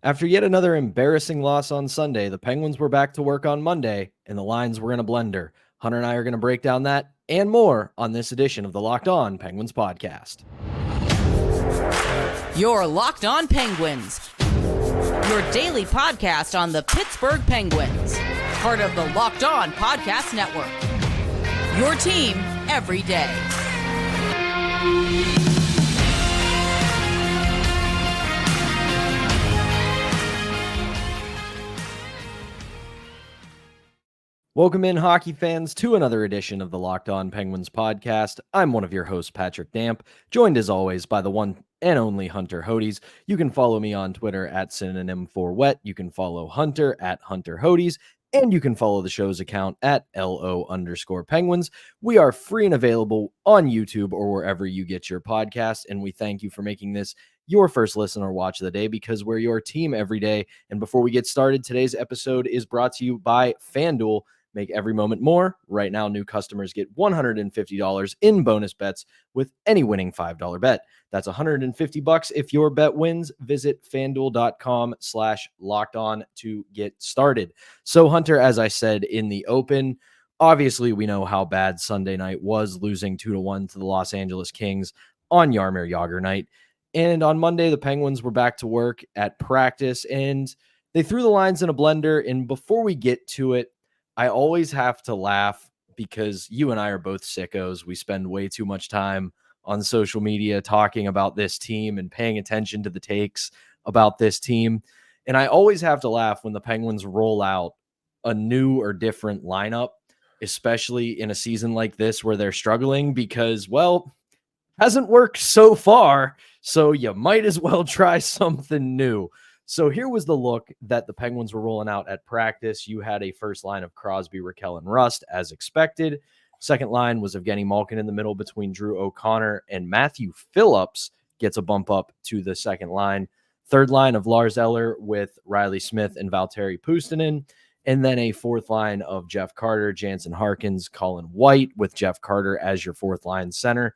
After yet another embarrassing loss on Sunday, the Penguins were back to work on Monday, and the lines were in a blender. Hunter and I are going to break down that and more on this edition of the Locked On Penguins podcast. You're Locked On Penguins, your daily podcast on the Pittsburgh Penguins, part of the Locked On Podcast Network. Your team every day. Welcome in, hockey fans, to another edition of the Locked On Penguins podcast. I'm one of your hosts, Patrick Damp, joined as always by the one and only Hunter Hodes. You can follow me on Twitter at synonym for wet. You can follow Hunter at Hunter Hodes, and you can follow the show's account at LO_Penguins. We are free and available on YouTube or wherever you get your podcast, and we thank you for making this your first listen or watch of the day because we're your team every day. And before we get started, today's episode is brought to you by FanDuel. Make every moment more. Right now, new customers get $150 in bonus bets with any winning $5 bet. That's $150 if your bet wins. Visit fanduel.com/lockedon to get started. So, Hunter, as I said in the open, obviously we know how bad Sunday night was, losing 2-1 to the Los Angeles Kings on Jaromir Jagr night. And on Monday, the Penguins were back to work at practice, and they threw the lines in a blender. And before we get to it, I always have to laugh because you and I are both sickos. We spend way too much time on social media talking about this team and paying attention to the takes about this team. And I always have to laugh when the Penguins roll out a new or different lineup, especially in a season like this where they're struggling because, well, hasn't worked so far. So you might as well try something new. So here was the look that the Penguins were rolling out at practice. You had a first line of Crosby, Rakell, and Rust, as expected. Second line was Evgeny Malkin in the middle between Drew O'Connor and Matthew Phillips gets a bump up to the second line. Third line of Lars Eller with Riley Smith and Valtteri Puustinen. And then a fourth line of Jeff Carter, Jansen Harkins, Colin White with Jeff Carter as your fourth line center.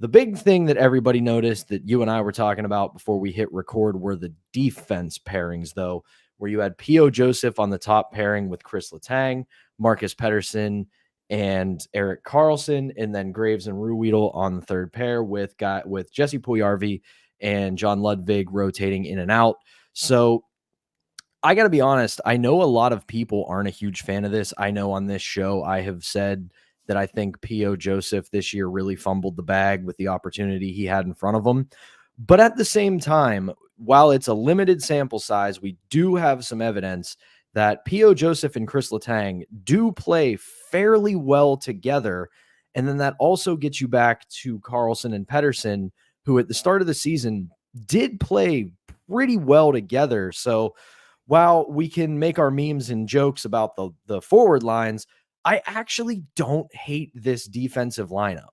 The big thing that everybody noticed that you and I were talking about before we hit record were the defense pairings, though, where you had P.O. Joseph on the top pairing with Chris Letang, Marcus Pettersson, and Erik Karlsson, and then Graves and Ruhwedel on the third pair with Jesse Puljujarvi and John Ludwig rotating in and out. So I got to be honest, I know a lot of people aren't a huge fan of this. I know on this show I have said that I think P.O. Joseph this year really fumbled the bag with the opportunity he had in front of him. But at the same time, while it's a limited sample size, we do have some evidence that P.O. Joseph and Chris Letang do play fairly well together. And then that also gets you back to Karlsson and Pettersson, who at the start of the season did play pretty well together. So while we can make our memes and jokes about the forward lines, I actually don't hate this defensive lineup.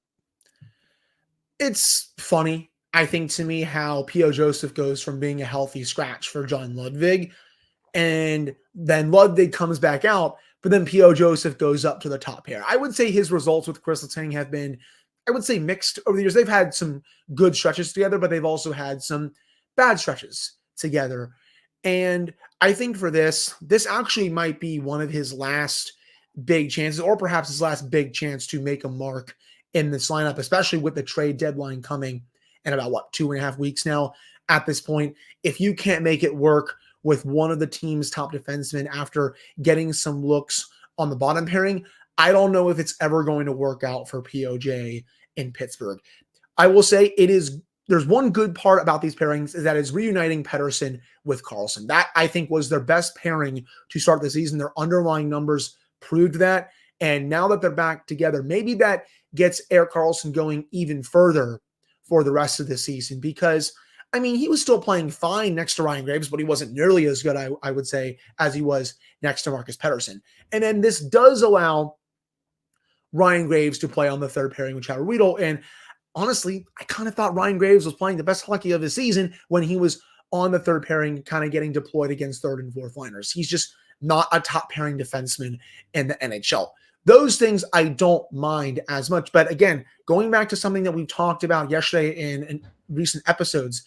It's funny, I think, to me, how P.O. Joseph goes from being a healthy scratch for John Ludwig, and then Ludwig comes back out, but then P.O. Joseph goes up to the top pair. I would say his results with Chris Letang have been, I would say, mixed over the years. They've had some good stretches together, but they've also had some bad stretches together. And I think for this actually might be one of his last big chances, or perhaps his last big chance to make a mark in this lineup, especially with the trade deadline coming in about 2.5 weeks now. At this point, if you can't make it work with one of the team's top defensemen after getting some looks on the bottom pairing, I don't know if it's ever going to work out for POJ in Pittsburgh. I will say there's one good part about these pairings is that it's reuniting Pettersson with Karlsson. That, I think, was their best pairing to start the season. Their underlying numbers proved that. And now that they're back together, maybe that gets Erik Karlsson going even further for the rest of the season, because, I mean, he was still playing fine next to Ryan Graves, but he wasn't nearly as good, I would say, as he was next to Marcus Pettersson. And then this does allow Ryan Graves to play on the third pairing with Chad Ruhwedel. And honestly, I kind of thought Ryan Graves was playing the best hockey of his season when he was on the third pairing, kind of getting deployed against third and fourth liners. He's just not a top pairing defenseman in the NHL. Those things I don't mind as much. But again, going back to something that we've talked about yesterday in recent episodes,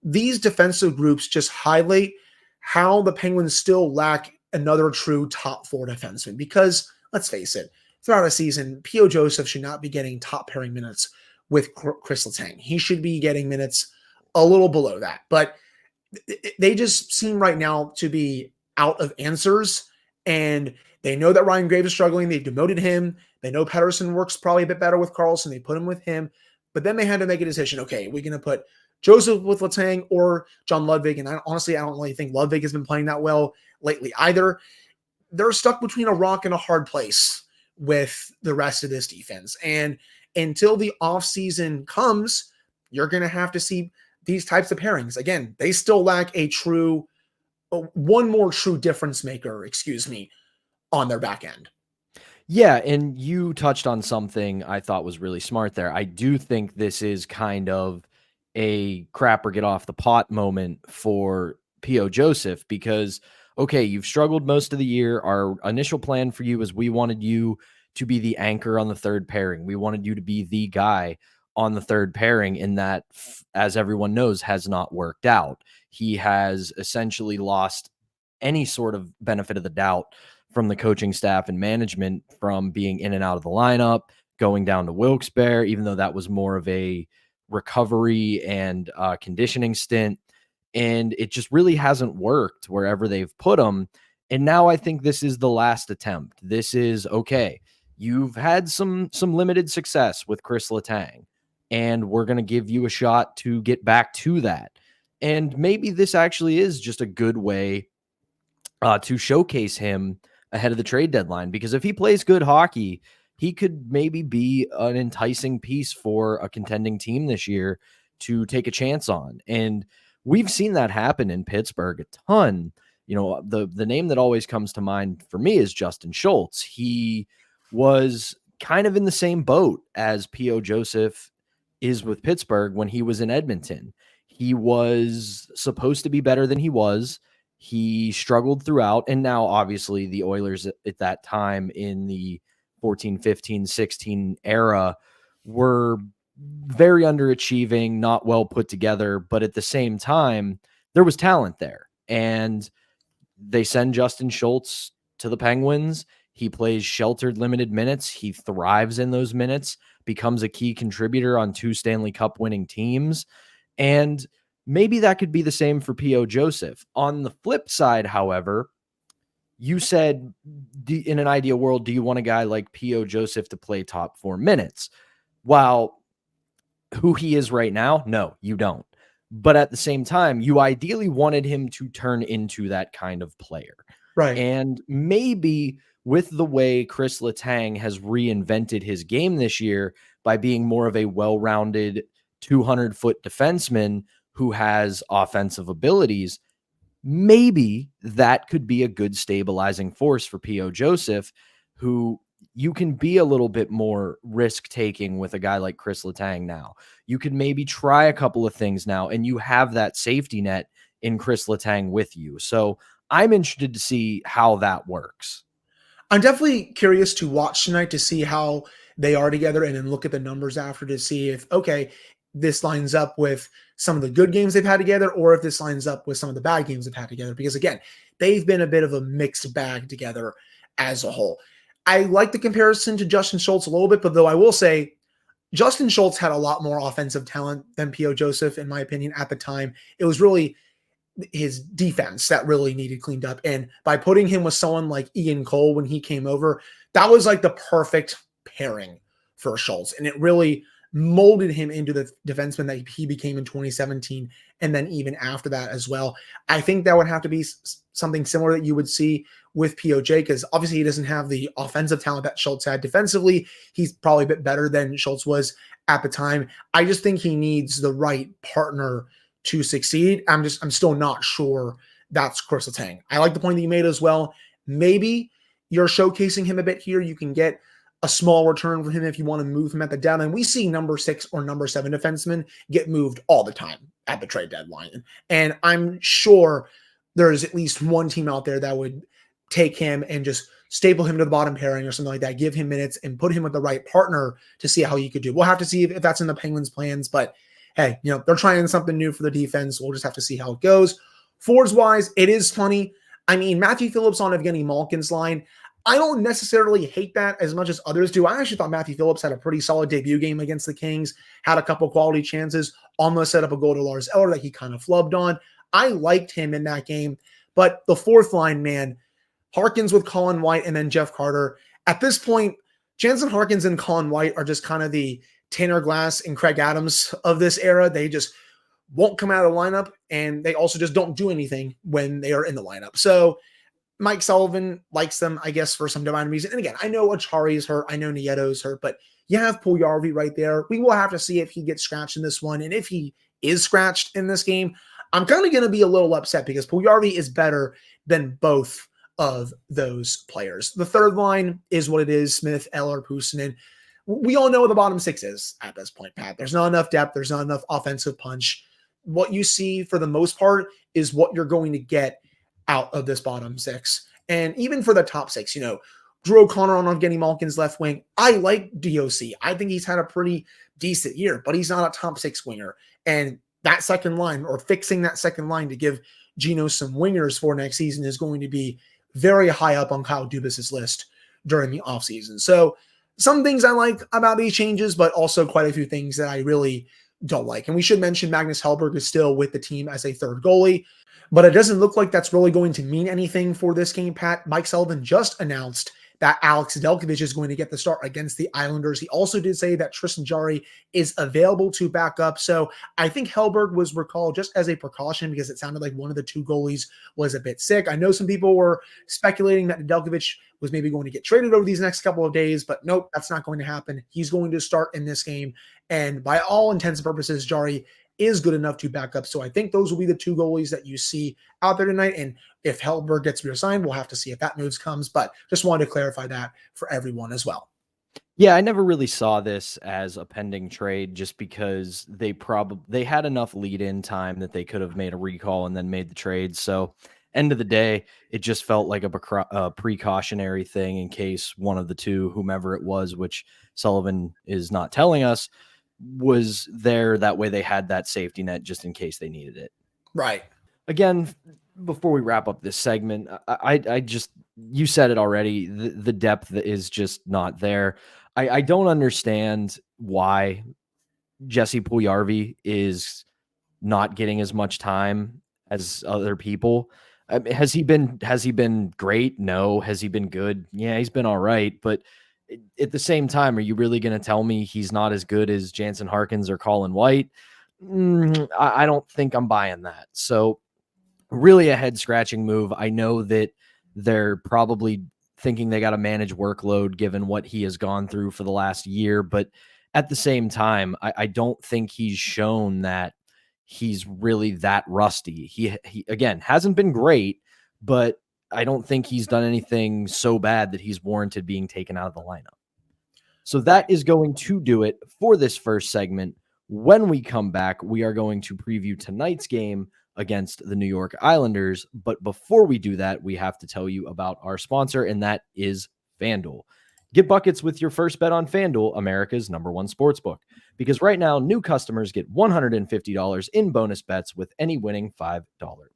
these defensive groups just highlight how the Penguins still lack another true top 4 defenseman. Because let's face it, throughout a season, P.O. Joseph should not be getting top pairing minutes with Chris Letang. He should be getting minutes a little below that. But they just seem right now to be out of answers. And they know that Ryan Graves is struggling. They demoted him. They know Pettersson works probably a bit better with Karlsson. They put him with him. But then they had to make a decision. Okay, we're going to put Joseph with Letang or John Ludwig. And honestly, I don't really think Ludwig has been playing that well lately either. They're stuck between a rock and a hard place with the rest of this defense. And until the offseason comes, you're going to have to see these types of pairings. Again, they still lack one more true difference maker, on their back end. Yeah, and you touched on something I thought was really smart there. I do think this is kind of a crap or get off the pot moment for P.O. Joseph because, okay, you've struggled most of the year. Our initial plan for you is we wanted you to be the anchor on the third pairing. We wanted you to be the guy on the third pairing, and that, as everyone knows, has not worked out. He has essentially lost any sort of benefit of the doubt from the coaching staff and management from being in and out of the lineup, going down to Wilkes-Barre, even though that was more of a recovery and conditioning stint. And it just really hasn't worked wherever they've put him. And now I think this is the last attempt. This is, okay, you've had some limited success with Chris Letang, and we're going to give you a shot to get back to that. And maybe this actually is just a good way to showcase him ahead of the trade deadline, because if he plays good hockey, he could maybe be an enticing piece for a contending team this year to take a chance on. And we've seen that happen in Pittsburgh a ton. You know, the name that always comes to mind for me is Justin Schultz. He was kind of in the same boat as P.O. Joseph is with Pittsburgh when he was in Edmonton. He was supposed to be better than he was. He struggled throughout, and now obviously the Oilers at that time in the 14, 15, 16 era were very underachieving, not well put together, but at the same time, there was talent there. And they send Justin Schultz to the Penguins. He plays sheltered limited minutes. He thrives in those minutes, becomes a key contributor on 2 Stanley Cup winning teams. And maybe that could be the same for P.O. Joseph. On the flip side, however, you said in an ideal world, do you want a guy like P.O. Joseph to play top 4 minutes? While who he is right now, no, you don't. But at the same time, you ideally wanted him to turn into that kind of player. Right. And maybe with the way Chris Letang has reinvented his game this year by being more of a well-rounded 200-foot defenseman who has offensive abilities, maybe that could be a good stabilizing force for P.O. Joseph, who you can be a little bit more risk-taking with a guy like Chris Letang now. You could maybe try a couple of things now, and you have that safety net in Chris Letang with you. So I'm interested to see how that works. I'm definitely curious to watch tonight to see how they are together and then look at the numbers after to see if, okay, this lines up with some of the good games they've had together, or if this lines up with some of the bad games they've had together. Because again, they've been a bit of a mixed bag together as a whole. I like the comparison to Justin Schultz a little bit, but though I will say Justin Schultz had a lot more offensive talent than P.O. Joseph, in my opinion, at the time. It was really his defense that really needed cleaned up. And by putting him with someone like Ian Cole when he came over, that was like the perfect pairing for Schultz. And it really molded him into the defenseman that he became in 2017. And then even after that as well, I think that would have to be something similar that you would see with POJ, because obviously he doesn't have the offensive talent that Schultz had. Defensively, he's probably a bit better than Schultz was at the time. I just think he needs the right partner to succeed. I'm still not sure that's Chris Letang. I like the point that you made as well. Maybe you're showcasing him a bit here. You can get a small return for him if you want to move him at the deadline. We see number 6 or number 7 defensemen get moved all the time at the trade deadline. And I'm sure there's at least one team out there that would take him and just staple him to the bottom pairing or something like that, give him minutes and put him with the right partner to see how he could do. We'll have to see if that's in the Penguins' plans, but hey, they're trying something new for the defense. We'll just have to see how it goes. Forwards wise, it is funny. I mean, Matthew Phillips on Evgeny Malkin's line, I don't necessarily hate that as much as others do. I actually thought Matthew Phillips had a pretty solid debut game against the Kings, had a couple quality chances, almost set up a goal to Lars Eller that he kind of flubbed on. I liked him in that game, but the fourth line, man, Harkins with Colin White and then Jeff Carter. At this point, Jansen Harkins and Colin White are just kind of the Tanner Glass and Craig Adams of this era. They just won't come out of the lineup, and they also just don't do anything when they are in the lineup. So Mike Sullivan likes them, I guess, for some divine reason. And again, I know Achari is hurt. I know Nieto is hurt, but you have Puljujarvi right there. We will have to see if he gets scratched in this one. And if he is scratched in this game, I'm kind of going to be a little upset because Puljujarvi is better than both of those players. The third line is what it is: Smith, Eller, Puustinen. We all know what the bottom six is at this point, Pat. There's not enough depth. There's not enough offensive punch. What you see for the most part is what you're going to get out of this bottom six. And even for the top six, Drew O'Connor on Evgeny Malkin's left wing. I like DOC. I think he's had a pretty decent year, but he's not a top six winger. And that second line, or fixing that second line to give Gino some wingers for next season, is going to be very high up on Kyle Dubas' list during the offseason. So some things I like about these changes, but also quite a few things that I really don't like. And we should mention Magnus Hellberg is still with the team as a third goalie, but it doesn't look like that's really going to mean anything for this game, Pat. Mike Sullivan just announced that Alex Nedeljkovic is going to get the start against the Islanders. He also did say that Tristan Jarry is available to back up. So I think Hellberg was recalled just as a precaution because it sounded like one of the two goalies was a bit sick. I know some people were speculating that Nedeljkovic was maybe going to get traded over these next couple of days, but nope, that's not going to happen. He's going to start in this game. And by all intents and purposes, Jarry is good enough to back up. So I think those will be the two goalies that you see out there tonight. And if Hellberg gets reassigned, we'll have to see if that news comes, but just wanted to clarify that for everyone as well. Yeah, I never really saw this as a pending trade just because they had enough lead-in time that they could have made a recall and then made the trade. So end of the day, it just felt like a precautionary thing in case one of the two, whomever it was, which Sullivan is not telling us, was there. That way they had that safety net just in case they needed it. Right. Again, before we wrap up this segment, I just, you said it already, the depth is just not there. I don't understand why Jesse Puljujarvi is not getting as much time as other people. Has he been great? No. Has he been good? Yeah, he's been all right. But at the same time, are you really going to tell me he's not as good as Jansen Harkins or Colin White? I don't think I'm buying that. So really a head scratching move. I know that they're probably thinking they got to manage workload given what he has gone through for the last year. But at the same time, I don't think he's shown that he's really that rusty. He again, hasn't been great, but I don't think he's done anything so bad that he's warranted being taken out of the lineup. So that is going to do it for this first segment. When we come back, we are going to preview tonight's game against the New York Islanders. But before we do that, we have to tell you about our sponsor, and that is FanDuel. Get buckets with your first bet on FanDuel, America's #1 sportsbook. Because right now, new customers get $150 in bonus bets with any winning $5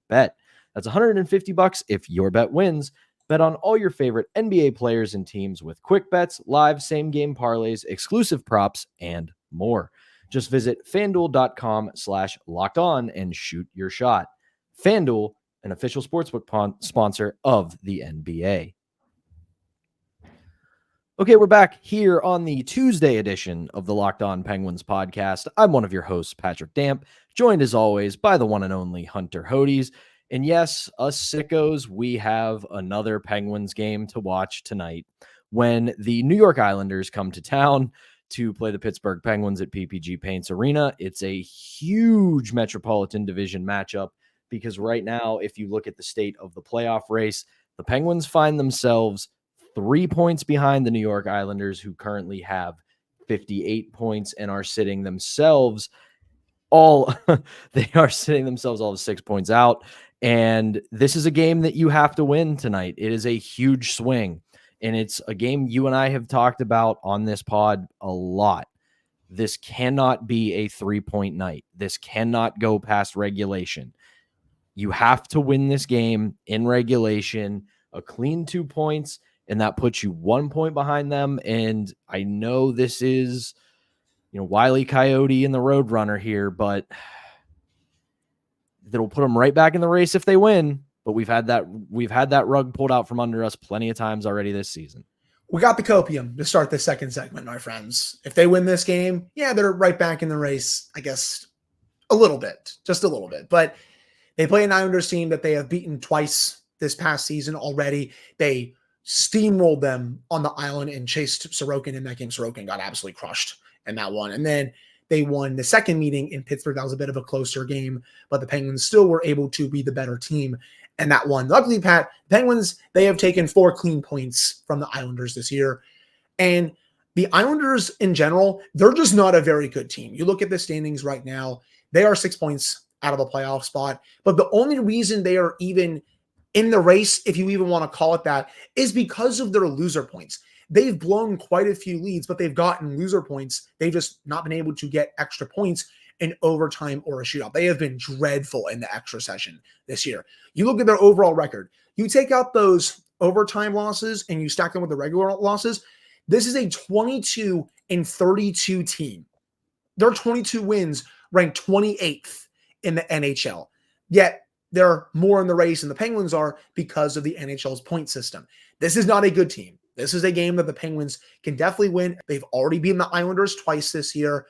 bet. That's $150 if your bet wins. Bet on all your favorite NBA players and teams with quick bets, live same-game parlays, exclusive props, and more. Just visit FanDuel.com/lockedon and shoot your shot. FanDuel, an official sportsbook sponsor of the NBA. Okay, we're back here on the Tuesday edition of the Locked On Penguins podcast. I'm one of your hosts, Patrick Damp, joined as always by the one and only Hunter Hodes. And yes, us sickos, we have another Penguins game to watch tonight when the New York Islanders come to town to play the Pittsburgh Penguins at PPG Paints Arena. It's a huge Metropolitan Division matchup because right now, if you look at the state of the playoff race, the Penguins find themselves 3 points behind the New York Islanders, who currently have 58 points and are sitting themselves all 6 points out. And this is a game that you have to win tonight. It is a huge swing. And it's a game you and I have talked about on this pod a lot. This cannot be a 3-point night. This cannot go past regulation. You have to win this game in regulation, a clean 2 points, and that puts you 1 point behind them. And I know this is, Wile E. Coyote and the Roadrunner here, but that'll put them right back in the race if they win. But we've had that rug pulled out from under us plenty of times already this season. We got the copium to start the second segment, my friends. If they win this game, yeah, they're right back in the race, I guess, a little bit, just a little bit. But they play an Islanders team that they have beaten twice this past season already. They steamrolled them on the island and chased Sorokin in that game. Sorokin got absolutely crushed in that one. And then they won the second meeting in Pittsburgh. That was a bit of a closer game, but the Penguins still were able to be the better team and that one. Luckily, Pat, Penguins, they have taken 4 clean points from the Islanders this year. And the Islanders in general, they're just not a very good team. You look at the standings right now, they are 6 points out of a playoff spot. But the only reason they are even in the race, if you even want to call it that, is because of their loser points. They've blown quite a few leads, but they've gotten loser points. They've just not been able to get extra points in overtime or a shootout. They have been dreadful in the extra session this year. You look at their overall record. You take out those overtime losses and you stack them with the regular losses. This is a 22-32 team. Their 22 wins ranked 28th in the NHL. Yet they're more in the race than the Penguins are because of the NHL's point system. This is not a good team. This is a game that the Penguins can definitely win. They've already beaten the Islanders twice this year.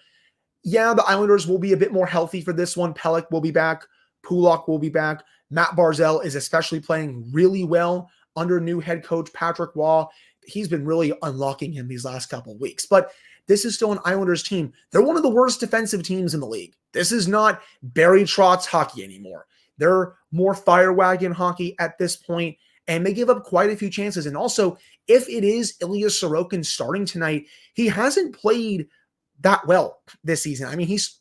Yeah, the Islanders will be a bit more healthy for this one. Pelech will be back. Pulock will be back. Matt Barzal is especially playing really well under new head coach Patrick Waugh. He's been really unlocking him these last couple of weeks. But this is still an Islanders team. They're one of the worst defensive teams in the league. This is not Barry Trotz hockey anymore. They're more fire wagon hockey at this point, and they give up quite a few chances. And also, if it is Ilya Sorokin starting tonight, he hasn't played that well this season. I mean, he's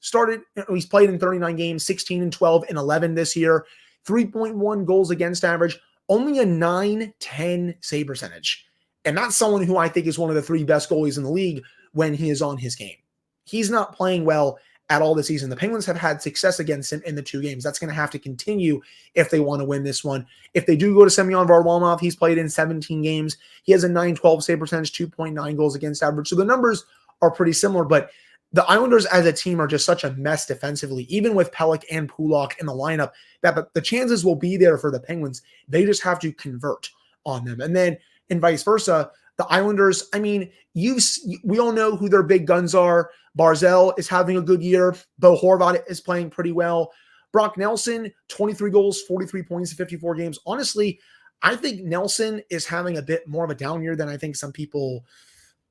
played in 39 games, 16-12-11 this year, 3.1 goals against average, only a .910 save percentage. And that's someone who I think is one of the 3 best goalies in the league when he is on his game. He's not playing well at all this season. The Penguins have had success against him in the 2 games. That's going to have to continue if they want to win this one. If they do go to Semyon Varlamov, he's played in 17 games. He has a .912 save percentage, 2.9 goals against average. So the numbers are pretty similar, but the Islanders as a team are just such a mess defensively, even with Pelech and Pulock in the lineup, that the chances will be there for the Penguins. They just have to convert on them. And then, and vice versa, the Islanders, I mean, we all know who their big guns are. Barzal is having a good year. Bo Horvat is playing pretty well. Brock Nelson, 23 goals, 43 points in 54 games. Honestly, I think Nelson is having a bit more of a down year than I think some people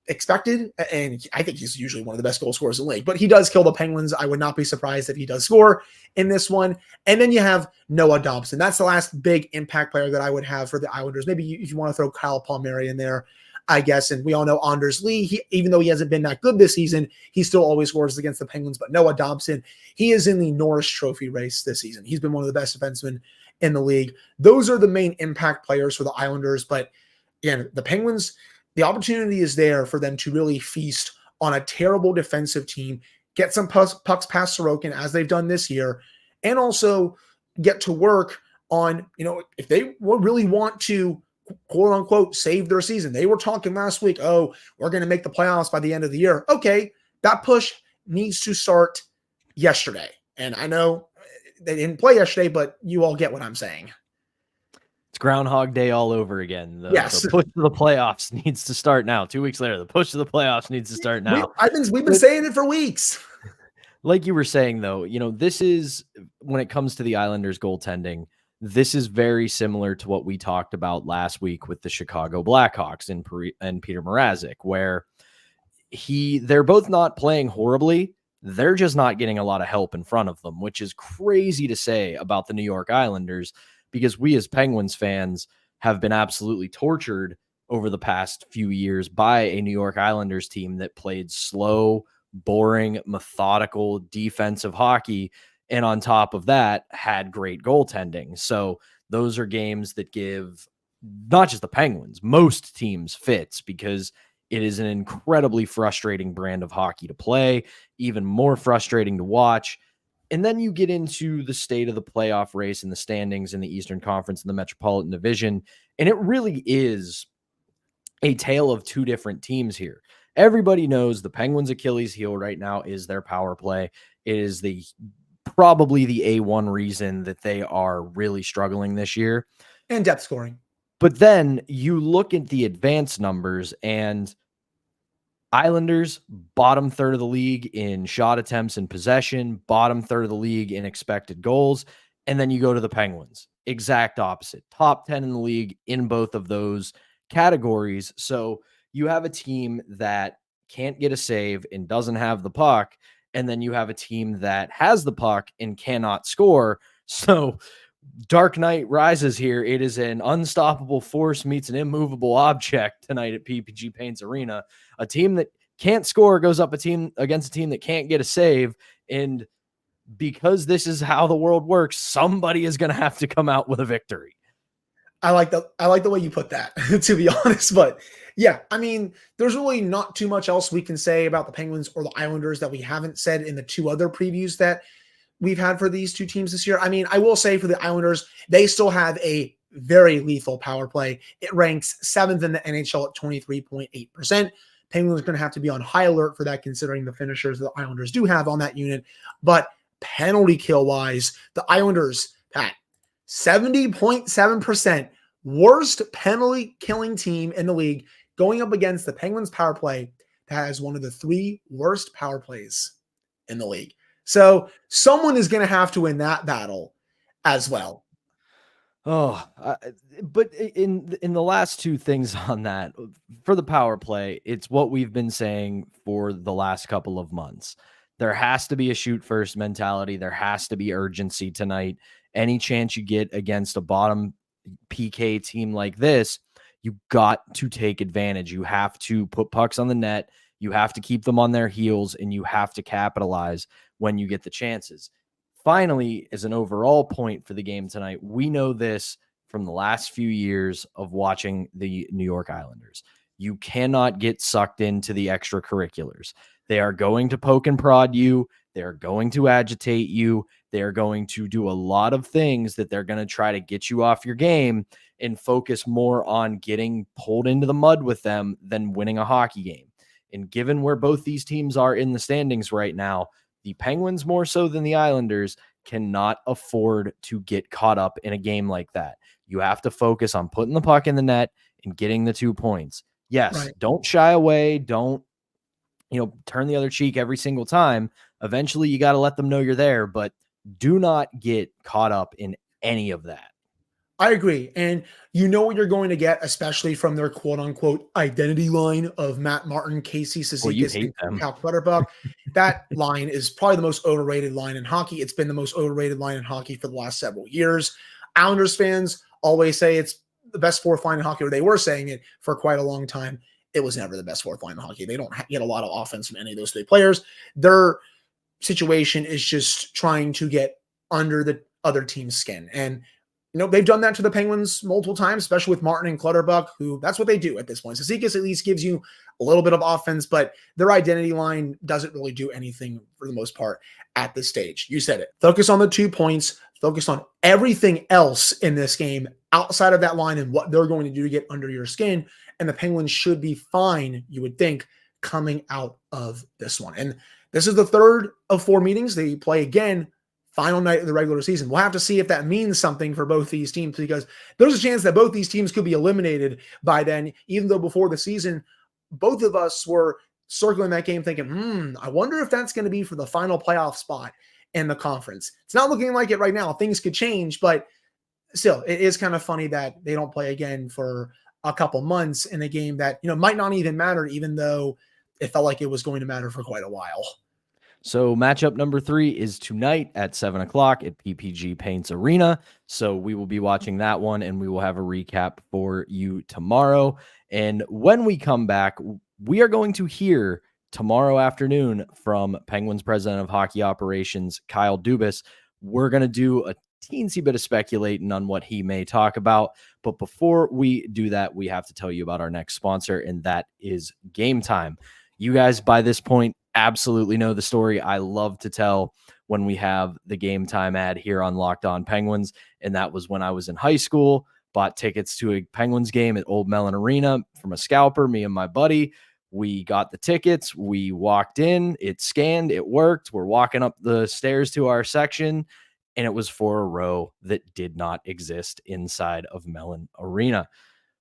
expected, and I think he's usually one of the best goal scorers in the league, but he does kill the Penguins. I would not be surprised if he does score in this one. And then you have Noah Dobson. That's the last big impact player that I would have for the Islanders. Maybe if you want to throw Kyle Palmieri in there, I guess. And we all know Anders Lee, even though he hasn't been that good this season, he still always scores against the Penguins. But Noah Dobson, he is in the Norris Trophy race this season. He's been one of the best defensemen in the league. Those are the main impact players for the Islanders. But again, the Penguins, the opportunity is there for them to really feast on a terrible defensive team, get some pucks past Sorokin as they've done this year, and also get to work on, if they really want to, quote unquote, save their season. They were talking last week, oh, we're going to make the playoffs by the end of the year. Okay, that push needs to start yesterday. And I know they didn't play yesterday, but you all get what I'm saying. It's Groundhog Day all over again. Yes. The push to the playoffs needs to start now. 2 weeks later, the push to the playoffs needs to start now. We've been saying it for weeks. Like you were saying, though, this is, when it comes to the Islanders goaltending, this is very similar to what we talked about last week with the Chicago Blackhawks and Peter Mrazek, where they're both not playing horribly. They're just not getting a lot of help in front of them, which is crazy to say about the New York Islanders, because we as Penguins fans have been absolutely tortured over the past few years by a New York Islanders team that played slow, boring, methodical defensive hockey, and on top of that, had great goaltending. So those are games that give not just the Penguins, most teams fits, because It is an incredibly frustrating brand of hockey to play, even more frustrating to watch. And then you get into the state of the playoff race and the standings in the Eastern Conference and the Metropolitan Division, and it really is a tale of two different teams here. Everybody knows the Penguins' Achilles heel right now is their power play. It is probably the A1 reason that they are really struggling this year. And depth scoring. But then you look at the advanced numbers, and Islanders, bottom third of the league in shot attempts and possession, bottom third of the league in expected goals. And then you go to the Penguins, exact opposite, top 10 in the league in both of those categories. So you have a team that can't get a save and doesn't have the puck. And then you have a team that has the puck and cannot score. So Dark Knight rises here. It is an unstoppable force meets an immovable object tonight at PPG Paints Arena. A team that can't score goes up against a team that can't get a save. And because this is how the world works, somebody is going to have to come out with a victory. I like the way you put that, to be honest. But yeah, I mean, there's really not too much else we can say about the Penguins or the Islanders that we haven't said in the two other previews that we've had for these two teams this year. I mean, I will say for the Islanders, they still have a very lethal power play. It ranks 7th in the NHL at 23.8%. Penguins are going to have to be on high alert for that, considering the finishers the Islanders do have on that unit. But penalty kill wise, the Islanders, Pat, 70.7%, worst penalty killing team in the league, going up against the Penguins power play that has one of the 3 worst power plays in the league. So someone is going to have to win that battle as well. But in the last two things on that, for the power play, it's what we've been saying for the last couple of months. There has to be a shoot first mentality. There has to be urgency tonight. Any chance you get against a bottom PK team like this, you got to take advantage. You have to put pucks on the net. You have to keep them on their heels, and you have to capitalize when you get the chances. Finally, as an overall point for the game tonight, we know this from the last few years of watching the New York Islanders. You cannot get sucked into the extracurriculars. They are going to poke and prod you. They are going to agitate you. They are going to do a lot of things that they're going to try to get you off your game and focus more on getting pulled into the mud with them than winning a hockey game. And given where both these teams are in the standings right now, the Penguins, more so than the Islanders, cannot afford to get caught up in a game like that. You have to focus on putting the puck in the net and getting the 2 points. Yes, right. Don't shy away. Don't, turn the other cheek every single time. Eventually, you got to let them know you're there, but do not get caught up in any of that. I agree. And you know what you're going to get, especially from their quote-unquote identity line of Matt Martin, Casey Cizikas, and Cal Clutterbuck. That line is probably the most overrated line in hockey. It's been the most overrated line in hockey for the last several years. Islanders fans always say it's the best fourth line in hockey, or they were saying it for quite a long time. It was never the best fourth line in hockey. They don't get a lot of offense from any of those 3 players. Their situation is just trying to get under the other team's skin. And they've done that to the Penguins multiple times, especially with Martin and Clutterbuck, who that's what they do at this point. Cizikas at least gives you a little bit of offense, but their identity line doesn't really do anything for the most part at this stage. You said it. Focus on the 2 points. Focus on everything else in this game outside of that line and what they're going to do to get under your skin. And the Penguins should be fine, you would think, coming out of this one. And this is the 3rd of 4 meetings. They play again final night of the regular season. We'll have to see if that means something for both these teams, because there's a chance that both these teams could be eliminated by then, even though before the season, both of us were circling that game thinking, I wonder if that's going to be for the final playoff spot in the conference. It's not looking like it right now. Things could change, but still, it is kind of funny that they don't play again for a couple months in a game that, might not even matter, even though it felt like it was going to matter for quite a while. So matchup number 3 is tonight at 7:00 at PPG Paints Arena. So we will be watching that one, and we will have a recap for you tomorrow. And when we come back, we are going to hear tomorrow afternoon from Penguins President of Hockey Operations, Kyle Dubas. We're going to do a teensy bit of speculating on what he may talk about. But before we do that, we have to tell you about our next sponsor, and that is Game Time. You guys, by this point, absolutely know the story I love to tell when we have the Game Time ad here on Locked On Penguins. And that was when I was in high school, bought tickets to a Penguins game at Old Mellon Arena from a scalper, me and my buddy. We got the tickets. We walked in. It scanned. It worked. We're walking up the stairs to our section, and it was for a row that did not exist inside of Mellon Arena.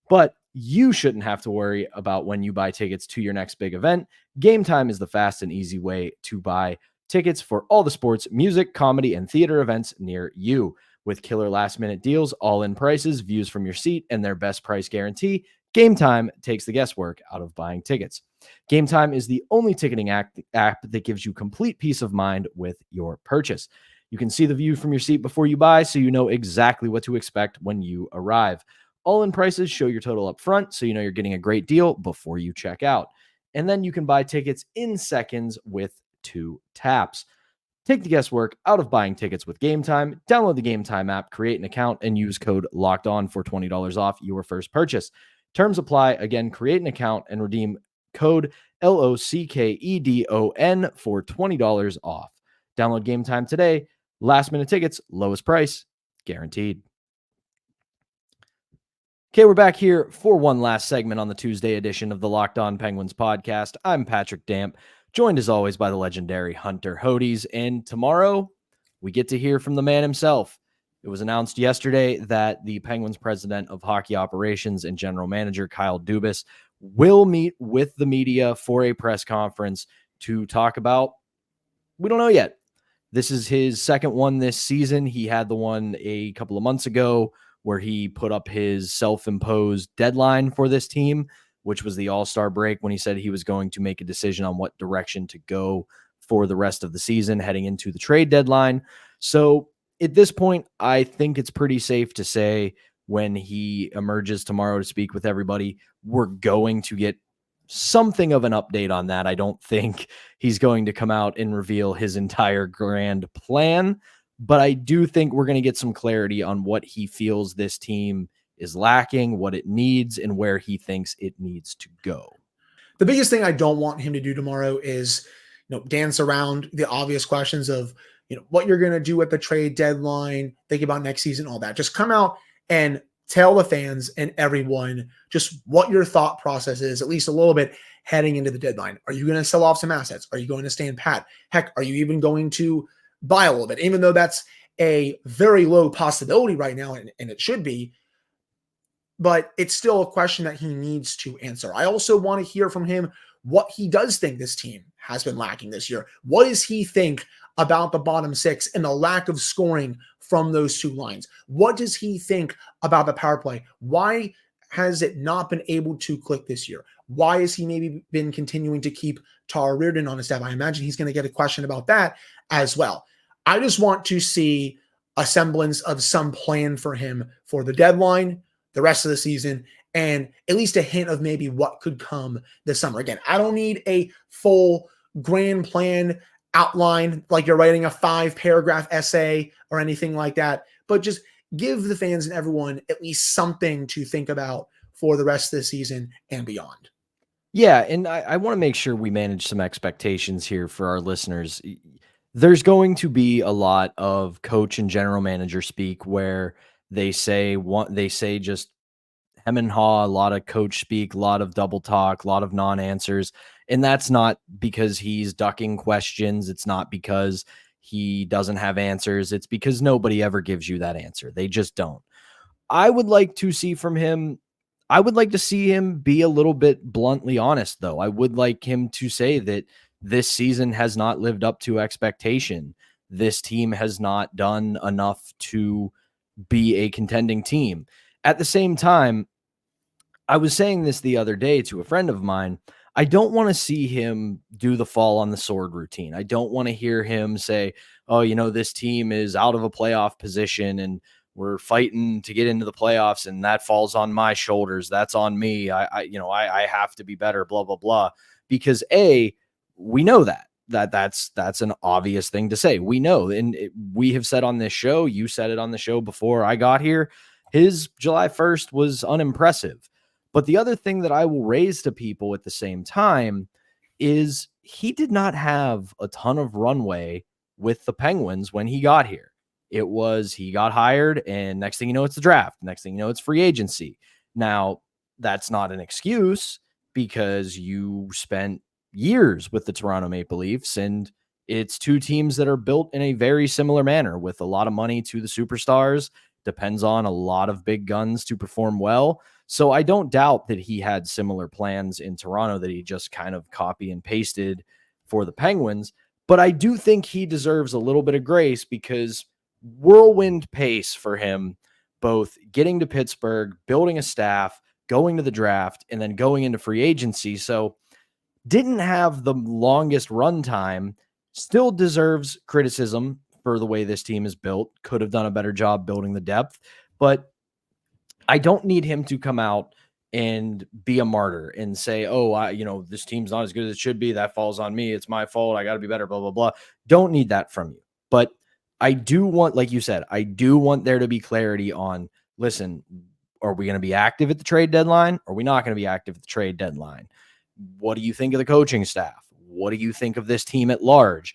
But you shouldn't have to worry about when you buy tickets to your next big event. Game Time is the fast and easy way to buy tickets for all the sports, music, comedy, and theater events near you. With killer last-minute deals, all-in prices, views from your seat, and their best price guarantee, Game Time takes the guesswork out of buying tickets. Game Time is the only ticketing app that gives you complete peace of mind with your purchase. You can see the view from your seat before you buy, so you know exactly what to expect when you arrive. All-in prices show your total up front, so you know you're getting a great deal before you check out. And then you can buy tickets in seconds with 2 taps. Take the guesswork out of buying tickets with Game Time. Download the Game Time app, create an account, and use code LOCKEDON for $20 off your first purchase. Terms apply. Again, create an account and redeem code LOCKEDON for $20 off. Download Game Time today. Last-minute tickets, lowest price, guaranteed. Okay, we're back here for one last segment on the Tuesday edition of the Locked On Penguins podcast. I'm Patrick Damp, joined as always by the legendary Hunter Hodes. And tomorrow, we get to hear from the man himself. It was announced yesterday that the Penguins president of hockey operations and general manager Kyle Dubas will meet with the media for a press conference to talk about, we don't know yet. This is his second one this season. He had the one a couple of months ago where he put up his self-imposed deadline for this team, which was the All-Star break, when he said he was going to make a decision on what direction to go for the rest of the season heading into the trade deadline. So at this point, I think it's pretty safe to say when he emerges tomorrow to speak with everybody, we're going to get something of an update on that. I don't think he's going to come out and reveal his entire grand plan, but I do think we're going to get some clarity on what he feels this team is lacking, what it needs, and where he thinks it needs to go. The biggest thing I don't want him to do tomorrow is, dance around the obvious questions of, what you're going to do at the trade deadline, think about next season, all that. Just come out and tell the fans and everyone just what your thought process is, at least a little bit, heading into the deadline. Are you going to sell off some assets? Are you going to stand pat? Heck, are you even going to buy a little bit? Even though that's a very low possibility right now, and it should be, but it's still a question that he needs to answer. I also want to hear from him what he does think this team has been lacking this year. What does he think about the bottom six and the lack of scoring from those 2 lines? What does he think about the power play? Why has it not been able to click this year? Why has he maybe been continuing to keep Tara Reardon on his staff? I imagine he's going to get a question about that as well. I just want to see a semblance of some plan for him for the deadline, the rest of the season, and at least a hint of maybe what could come this summer. Again, I don't need a full grand plan outline like you're writing a 5-paragraph essay or anything like that, but just give the fans and everyone at least something to think about for the rest of the season and beyond. Yeah, and I want to make sure we manage some expectations here for our listeners. There's going to be a lot of coach and general manager speak where they say just hem and haw, a lot of coach speak, a lot of double talk, a lot of non-answers. And that's not because he's ducking questions. It's not because he doesn't have answers. It's because nobody ever gives you that answer. They just don't. I would like to see from him. I would like to see him be a little bit bluntly honest, though. I would like him to say that this season has not lived up to expectation. This team has not done enough to be a contending team. At the same time, I was saying this the other day to a friend of mine. I don't want to see him do the fall on the sword routine. I don't want to hear him say, oh, this team is out of a playoff position and we're fighting to get into the playoffs and that falls on my shoulders. That's on me. I have to be better, blah, blah, blah. Because A, we know that. that's an obvious thing to say. We know, and we have said on this show, you said it on the show before I got here, his July 1st was unimpressive. But the other thing that I will raise to people at the same time is he did not have a ton of runway with the Penguins when he got here. It was, he got hired, and next thing you know, it's the draft. Next thing you know, it's free agency. Now, that's not an excuse, because you spent years with the Toronto Maple Leafs, and it's two teams that are built in a very similar manner with a lot of money to the superstars. Depends on a lot of big guns to perform well. So I don't doubt that he had similar plans in Toronto that he just kind of copy and pasted for the Penguins. But I do think he deserves a little bit of grace, because whirlwind pace for him, both getting to Pittsburgh, building a staff, going to the draft, and then going into free agency. So didn't have the longest run time, still deserves criticism for the way this team is built. Could have done a better job building the depth, but I don't need him to come out and be a martyr and say, oh, this team's not as good as it should be. That falls on me. It's my fault. I got to be better, blah, blah, blah. Don't need that from you. But I do want, like you said, I do want there to be clarity on, listen, are we going to be active at the trade deadline? Or are we not going to be active at the trade deadline? What do you think of the coaching staff? What do you think of this team at large?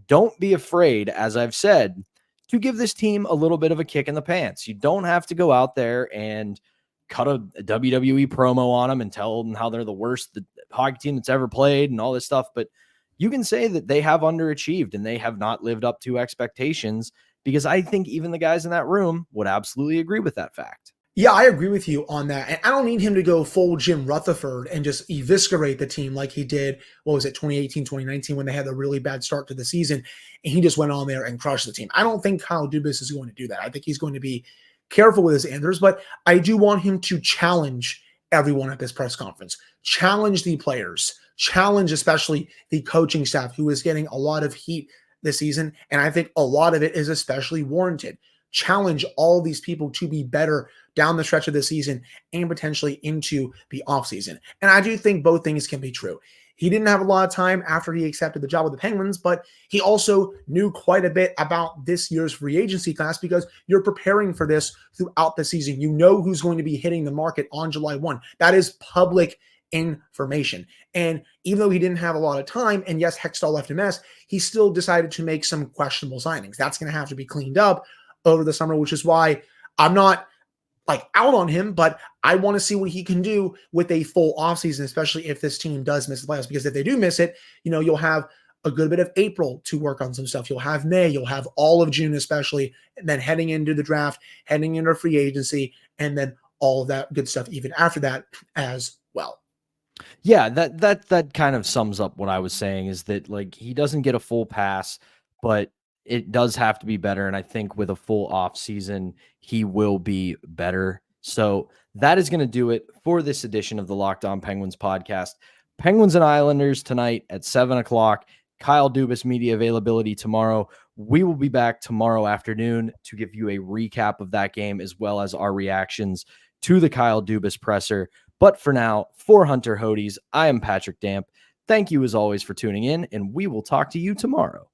Don't be afraid, as I've said, to give this team a little bit of a kick in the pants. You don't have to go out there and cut a WWE promo on them and tell them how they're the worst hockey team that's ever played and all this stuff. But you can say that they have underachieved and they have not lived up to expectations, because I think even the guys in that room would absolutely agree with that fact. Yeah, I agree with you on that. And I don't need him to go full Jim Rutherford and just eviscerate the team like he did, 2018, 2019, when they had a really bad start to the season, and he just went on there and crushed the team. I don't think Kyle Dubas is going to do that. I think he's going to be careful with his answers, but I do want him to challenge everyone at this press conference, challenge the players, challenge especially the coaching staff, who is getting a lot of heat this season. And I think a lot of it is especially warranted. Challenge all these people to be better down the stretch of the season and potentially into the offseason. And I do think both things can be true. He didn't have a lot of time after he accepted the job with the Penguins, but he also knew quite a bit about this year's free agency class, because you're preparing for this throughout the season. You know who's going to be hitting the market on July 1. That is public information. And even though he didn't have a lot of time, and yes, Hextall left a mess, he still decided to make some questionable signings. That's going to have to be cleaned up over the summer, which is why I'm not out on him, but I want to see what he can do with a full offseason, especially if this team does miss the playoffs. Because if they do miss it, you'll have a good bit of April to work on some stuff. You'll have May, you'll have all of June, especially, and then heading into the draft, heading into free agency, and then all of that good stuff even after that as well. Yeah, that kind of sums up what I was saying, is that he doesn't get a full pass, but it does have to be better. And I think with a full off season, he will be better. So that is going to do it for this edition of the Locked On Penguins podcast. Penguins and Islanders tonight at 7:00. Kyle Dubas media availability tomorrow. We will be back tomorrow afternoon to give you a recap of that game, as well as our reactions to the Kyle Dubas presser. But for now, for Hunter Hodes, I am Patrick Damp. Thank you as always for tuning in, and we will talk to you tomorrow.